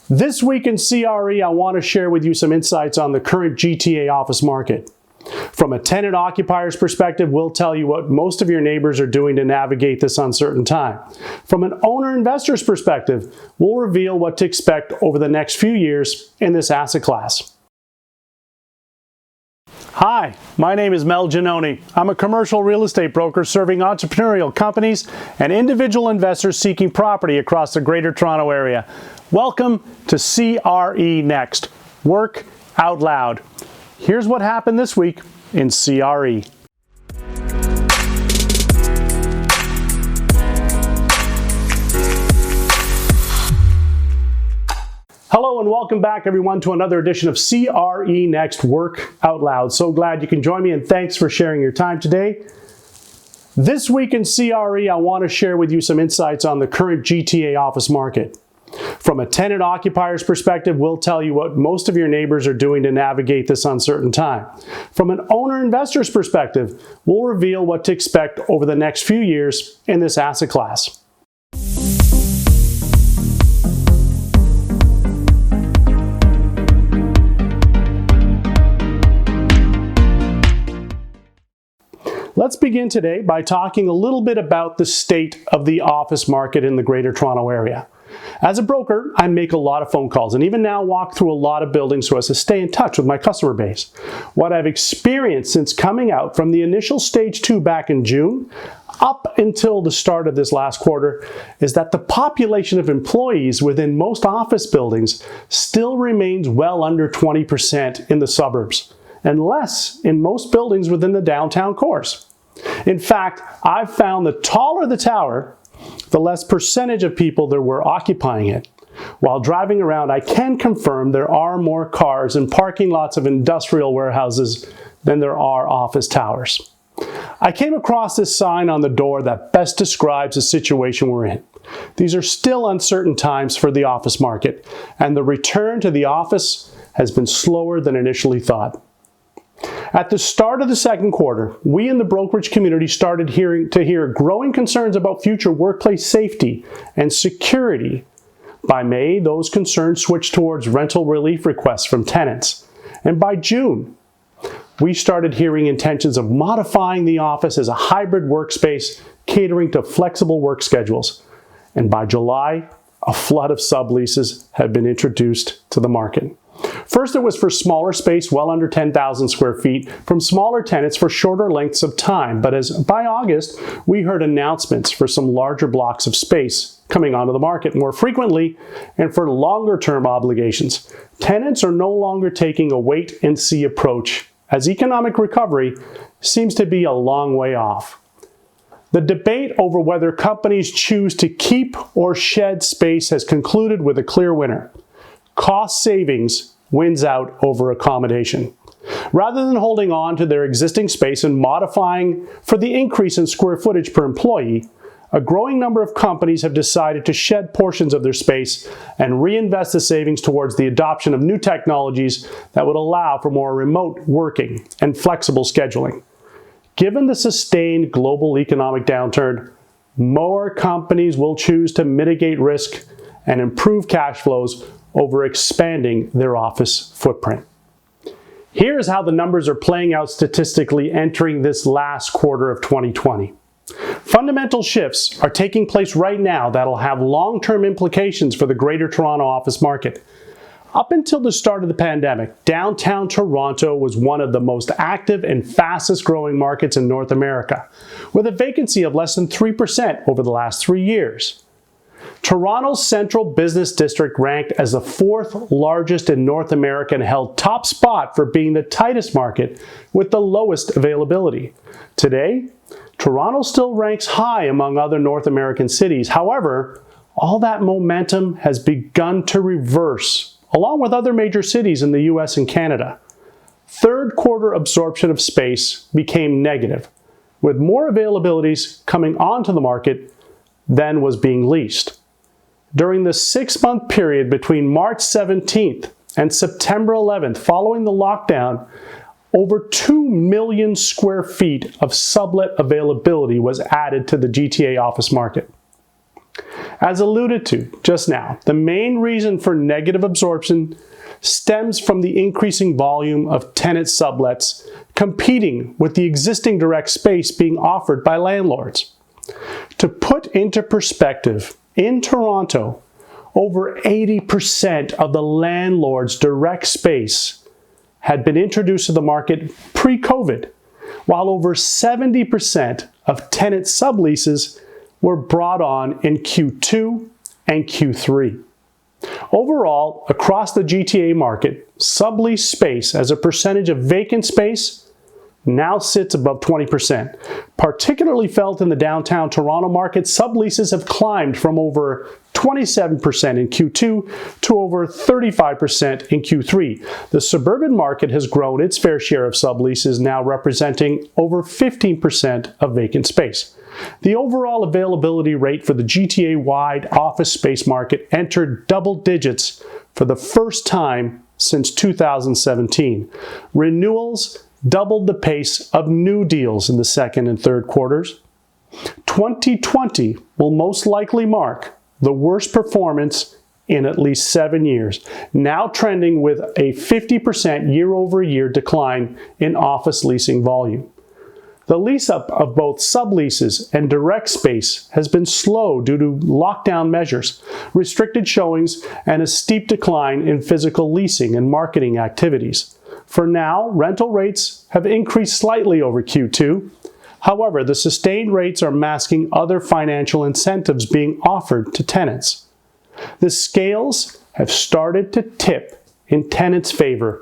This week in CRE, I want to share with you some insights on the current GTA office market. From a tenant occupier's perspective, we'll tell you what most of your neighbors are doing to navigate this uncertain time. From an owner investor's perspective, we'll reveal what to expect over the next few years in this asset class. Hi, my name is Mel Giannone. I'm a commercial real estate broker serving entrepreneurial companies and individual investors seeking property across the Greater Toronto Area. Welcome to CRE Next. Work out loud. Here's what happened this week in CRE. Hello and welcome back everyone to another edition of CRE Next Work Out Loud. So glad you can join me and thanks for sharing your time today. This week in CRE, I want to share with you some insights on the current GTA office market. From a tenant occupier's perspective, we'll tell you what most of your neighbors are doing to navigate this uncertain time. From an owner investor's perspective, we'll reveal what to expect over the next few years in this asset class. Let's begin today by talking a little bit about the state of the office market in the Greater Toronto Area. As a broker, I make a lot of phone calls and even now walk through a lot of buildings so as to stay in touch with my customer base. What I've experienced since coming out from the initial stage 2 back in June up until the start of this last quarter is that the population of employees within most office buildings still remains well under 20% in the suburbs and less in most buildings within the downtown cores. In fact, I've found the taller the tower, the less percentage of people there were occupying it. While driving around, I can confirm there are more cars in parking lots of industrial warehouses than there are office towers. I came across this sign on the door that best describes the situation we're in. These are still uncertain times for the office market, and the return to the office has been slower than initially thought. At the start of the second quarter, we in the brokerage community started to hear growing concerns about future workplace safety and security. By May, those concerns switched towards rental relief requests from tenants. And by June, we started hearing intentions of modifying the office as a hybrid workspace catering to flexible work schedules. And by July, a flood of subleases had been introduced to the market. First, it was for smaller space, well under 10,000 square feet, from smaller tenants for shorter lengths of time. But by August, we heard announcements for some larger blocks of space coming onto the market more frequently and for longer-term obligations. Tenants are no longer taking a wait-and-see approach, as economic recovery seems to be a long way off. The debate over whether companies choose to keep or shed space has concluded with a clear winner. Cost savings wins out over accommodation. Rather than holding on to their existing space and modifying for the increase in square footage per employee, a growing number of companies have decided to shed portions of their space and reinvest the savings towards the adoption of new technologies that would allow for more remote working and flexible scheduling. Given the sustained global economic downturn, more companies will choose to mitigate risk and improve cash flows over expanding their office footprint. Here's how the numbers are playing out statistically entering this last quarter of 2020. Fundamental shifts are taking place right now that'll have long-term implications for the Greater Toronto office market. Up until the start of the pandemic, downtown Toronto was one of the most active and fastest growing markets in North America, with a vacancy of less than 3% over the last 3 years. Toronto's Central Business District ranked as the 4th largest in North America and held top spot for being the tightest market with the lowest availability. Today, Toronto still ranks high among other North American cities. However, all that momentum has begun to reverse, along with other major cities in the US and Canada. Third quarter absorption of space became negative, with more availabilities coming onto the market than was being leased. During the 6-month period between March 17th and September 11th, following the lockdown, over 2 million square feet of sublet availability was added to the GTA office market. As alluded to just now, the main reason for negative absorption stems from the increasing volume of tenant sublets competing with the existing direct space being offered by landlords. To put into perspective, in Toronto, over 80% of the landlord's direct space had been introduced to the market pre-COVID, while over 70% of tenant subleases were brought on in Q2 and Q3. Overall, across the GTA market, sublease space as a percentage of vacant space now sits above 20%. Particularly felt in the downtown Toronto market, subleases have climbed from over 27% in Q2 to over 35% in Q3. The suburban market has grown its fair share of subleases, now representing over 15% of vacant space. The overall availability rate for the GTA-wide office space market entered double digits for the first time since 2017. Renewals doubled the pace of new deals in the second and third quarters. 2020 will most likely mark the worst performance in at least 7 years, now trending with a 50% year-over-year decline in office leasing volume. The lease-up of both subleases and direct space has been slow due to lockdown measures, restricted showings, and a steep decline in physical leasing and marketing activities. For now, rental rates have increased slightly over Q2. However, the sustained rates are masking other financial incentives being offered to tenants. The scales have started to tip in tenants' favor,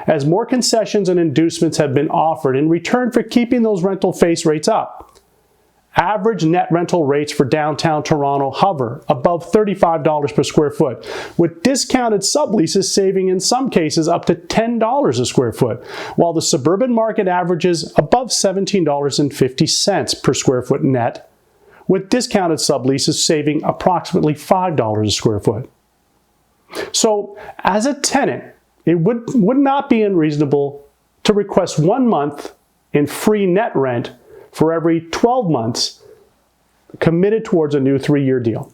as more concessions and inducements have been offered in return for keeping those rental face rates up. Average net rental rates for downtown Toronto hover above $35 per square foot, with discounted subleases saving in some cases up to $10 a square foot, while the suburban market averages above $17.50 per square foot net, with discounted subleases saving approximately $5 a square foot. So, as a tenant, it would not be unreasonable to request 1 month in free net rent for every 12 months committed towards a new 3-year deal.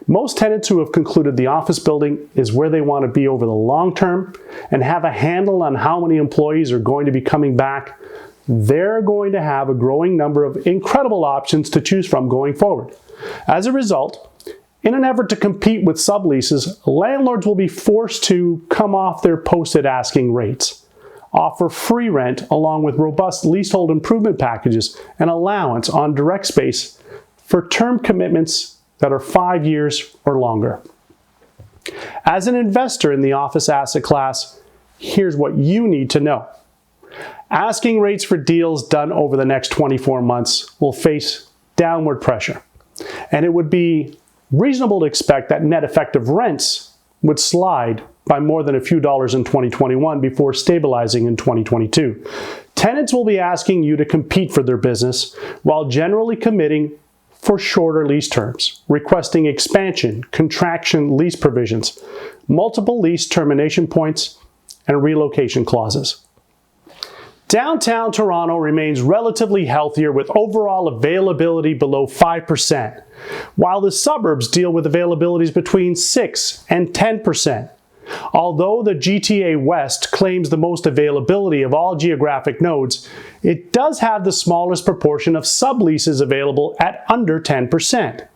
Most tenants who have concluded the office building is where they want to be over the long term and have a handle on how many employees are going to be coming back, they're going to have a growing number of incredible options to choose from going forward. As a result, in an effort to compete with subleases, landlords will be forced to come off their posted asking rates, offer free rent along with robust leasehold improvement packages and allowance on direct space for term commitments that are 5 years or longer. As an investor in the office asset class, here's what you need to know. Asking rates for deals done over the next 24 months will face downward pressure, and it would be reasonable to expect that net effective rents would slide by more than a few dollars in 2021 before stabilizing in 2022. Tenants will be asking you to compete for their business while generally committing for shorter lease terms, requesting expansion, contraction lease provisions, multiple lease termination points, and relocation clauses. Downtown Toronto remains relatively healthier with overall availability below 5%, while the suburbs deal with availabilities between 6 and 10%. Although the GTA West claims the most availability of all geographic nodes, it does have the smallest proportion of subleases available at under 10%.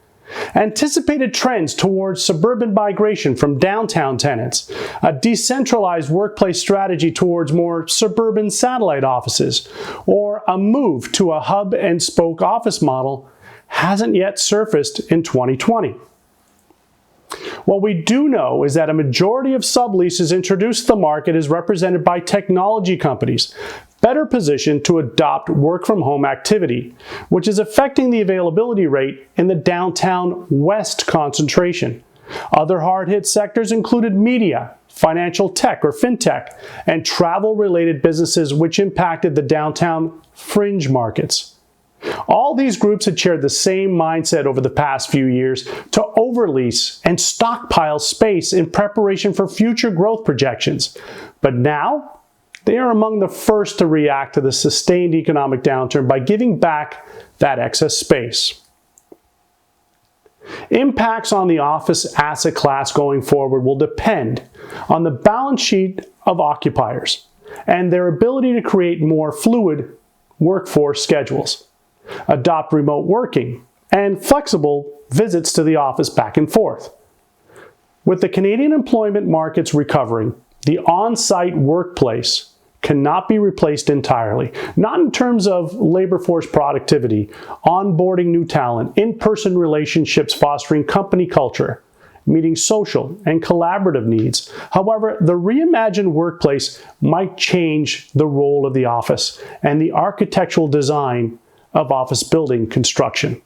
Anticipated trends towards suburban migration from downtown tenants, a decentralized workplace strategy towards more suburban satellite offices, or a move to a hub and spoke office model hasn't yet surfaced in 2020. What we do know is that a majority of subleases introduced to the market is represented by technology companies, better positioned to adopt work-from-home activity, which is affecting the availability rate in the downtown West concentration. Other hard-hit sectors included media, financial tech or fintech, and travel-related businesses which impacted the downtown fringe markets. All these groups had shared the same mindset over the past few years to overlease and stockpile space in preparation for future growth projections. But now, they are among the first to react to the sustained economic downturn by giving back that excess space. Impacts on the office asset class going forward will depend on the balance sheet of occupiers and their ability to create more fluid workforce schedules, adopt remote working, and flexible visits to the office back and forth. With the Canadian employment markets recovering, the on-site workplace cannot be replaced entirely, not in terms of labor force productivity, onboarding new talent, in-person relationships fostering company culture, meeting social and collaborative needs. However, the reimagined workplace might change the role of the office and the architectural design of office building construction.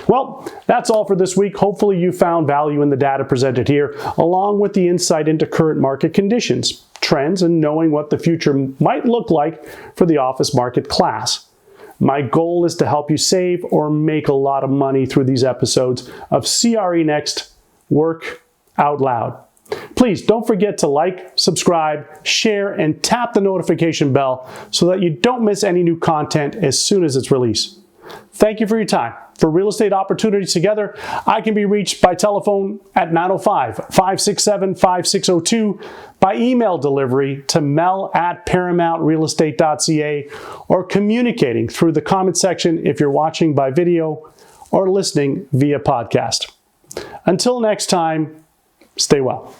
Well, that's all for this week. Hopefully you found value in the data presented here, along with the insight into current market conditions, trends, and knowing what the future might look like for the office market class. My goal is to help you save or make a lot of money through these episodes of CRE Next Work Out Loud. Please don't forget to like, subscribe, share, and tap the notification bell so that you don't miss any new content as soon as it's released. Thank you for your time. For real estate opportunities together, I can be reached by telephone at 905-567-5602, by email delivery to mel@paramountrealestate.ca, or communicating through the comment section if you're watching by video or listening via podcast. Until next time, stay well.